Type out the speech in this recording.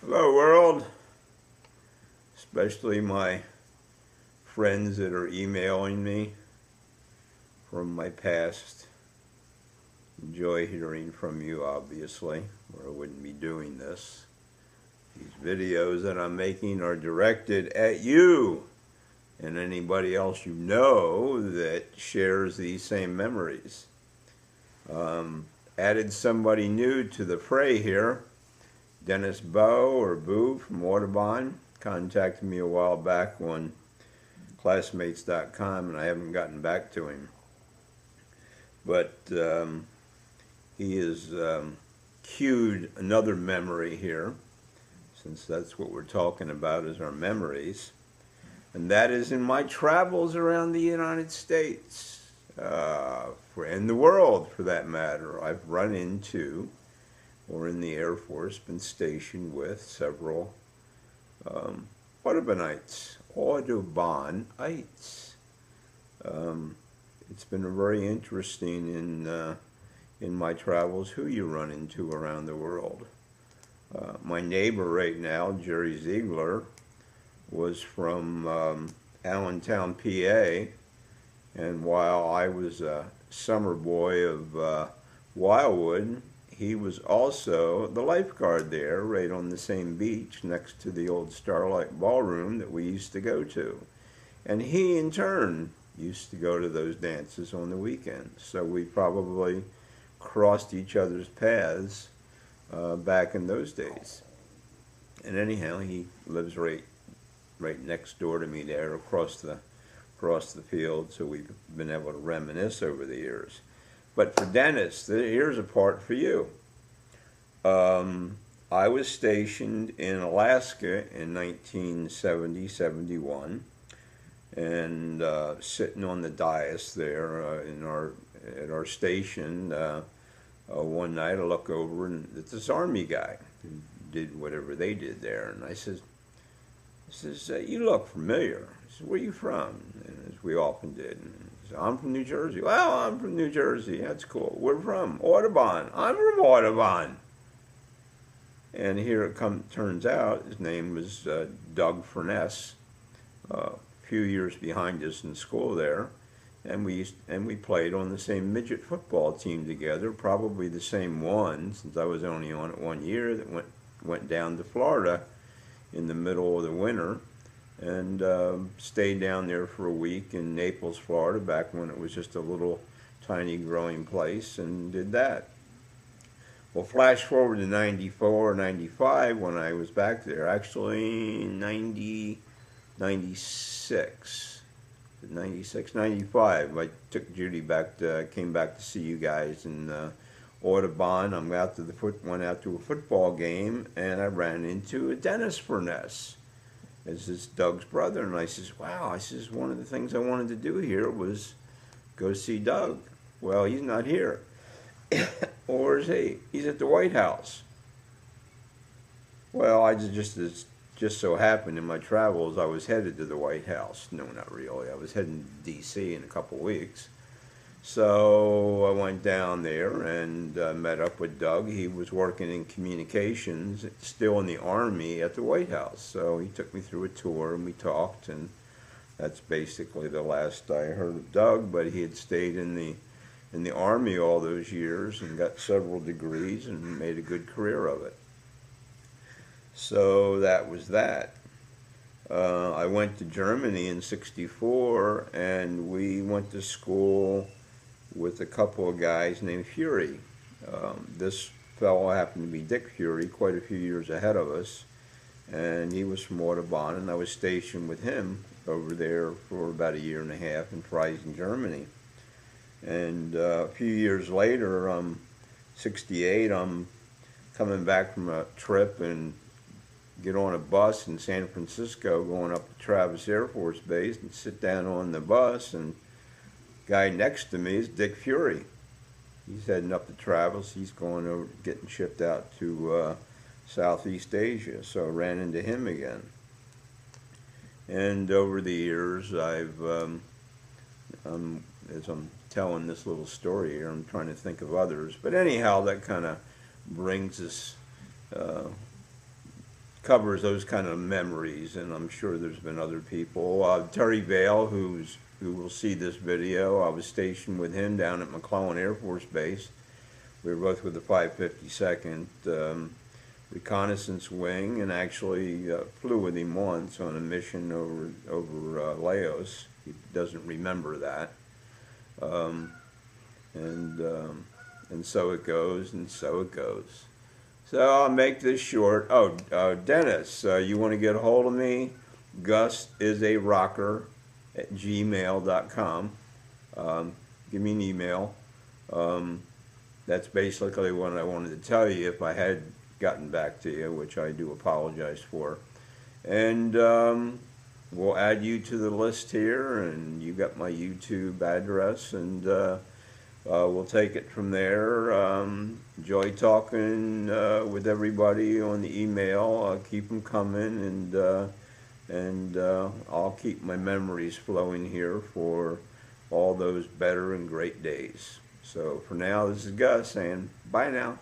Hello world, especially my friends that are emailing me from my past. Enjoy hearing from you, obviously, or I wouldn't be doing this. These videos that I'm making are directed at you and anybody else you know that shares these same memories. Added somebody new to the fray here. Dennis Bowe, or Boo from Audubon, contacted me a while back on classmates.com, and I haven't gotten back to him. But he has cued another memory here, since that's what we're talking about is our memories. And that is in my travels around the United States, and the world for that matter. I've run into, or in the Air Force, been stationed with several Audubonites. It's been very interesting in my travels who you run into around the world. My neighbor right now, Jerry Ziegler, was from Allentown, PA, and while I was a summer boy of Wildwood, he was also the lifeguard there, right on the same beach next to the old Starlight Ballroom that we used to go to. And he, in turn, used to go to those dances on the weekends. So we probably crossed each other's paths back in those days. And anyhow, he lives right next door to me there, across the field, so we've been able to reminisce over the years. But for Dennis, here's a part for you. I was stationed in Alaska in 1970-71, and sitting on the dais there at our station, one night I look over and it's this Army guy who did whatever they did there, and I says, you look familiar. I said, where are you from? And as we often did. And he said, I'm from New Jersey. Well, I'm from New Jersey. That's cool. Where from? Audubon. I'm from Audubon. And here it turns out his name was Doug Furness, a few years behind us in school there. And we played on the same midget football team together, probably the same one, since I was only on it 1 year, that went down to Florida in the middle of the winter, and stayed down there for a week in Naples, Florida, back when it was just a little tiny growing place, and did that. Well, flash forward to 94, 95, when I was back there, actually 96, 95, I took Judy came back to see you guys in Audubon. Went out to a football game, and I ran into a Dennis Furness. This is Doug's brother, and I says, wow, one of the things I wanted to do here was go see Doug. Well, he's not here. Or is he? He's at the White House. Well, I just so happened in my travels, I was headed to the White House. No, not really. I was heading to D.C. in a couple weeks. So I went down there and met up with Doug. He was working in communications, still in the Army, at the White House. So he took me through a tour, and we talked, and that's basically the last I heard of Doug. But he had stayed in the Army all those years and got several degrees and made a good career of it. So that was that. I went to Germany in '64, and we went to school with a couple of guys named Fury. This fellow happened to be Dick Fury, quite a few years ahead of us, and he was from Audubon, and I was stationed with him over there for about a year and a half in Freising, Germany. And a few years later, 68, I'm coming back from a trip and get on a bus in San Francisco going up to Travis Air Force Base and sit down on the bus, and guy next to me is Dick Fury. He's heading up to Travis. He's going over, getting shipped out to Southeast Asia. So I ran into him again. And over the years, I've, as I'm telling this little story here, I'm trying to think of others. But anyhow, that kind of brings us covers those kind of memories, and I'm sure there's been other people. Terry Vale, who will see this video, I was stationed with him down at McClellan Air Force Base. We were both with the 552nd Reconnaissance Wing, and actually flew with him once on a mission over Laos. He doesn't remember that. And so it goes, and so it goes. So I'll make this short. Oh, Dennis, you want to get a hold of me? GusIsARocker@gmail.com. Give me an email. That's basically what I wanted to tell you if I had gotten back to you, which I do apologize for. And we'll add you to the list here, and you got my YouTube address, and we'll take it from there. Enjoy talking with everybody on the email. Keep them coming, and I'll keep my memories flowing here for all those better and great days. So for now, this is Gus saying bye now.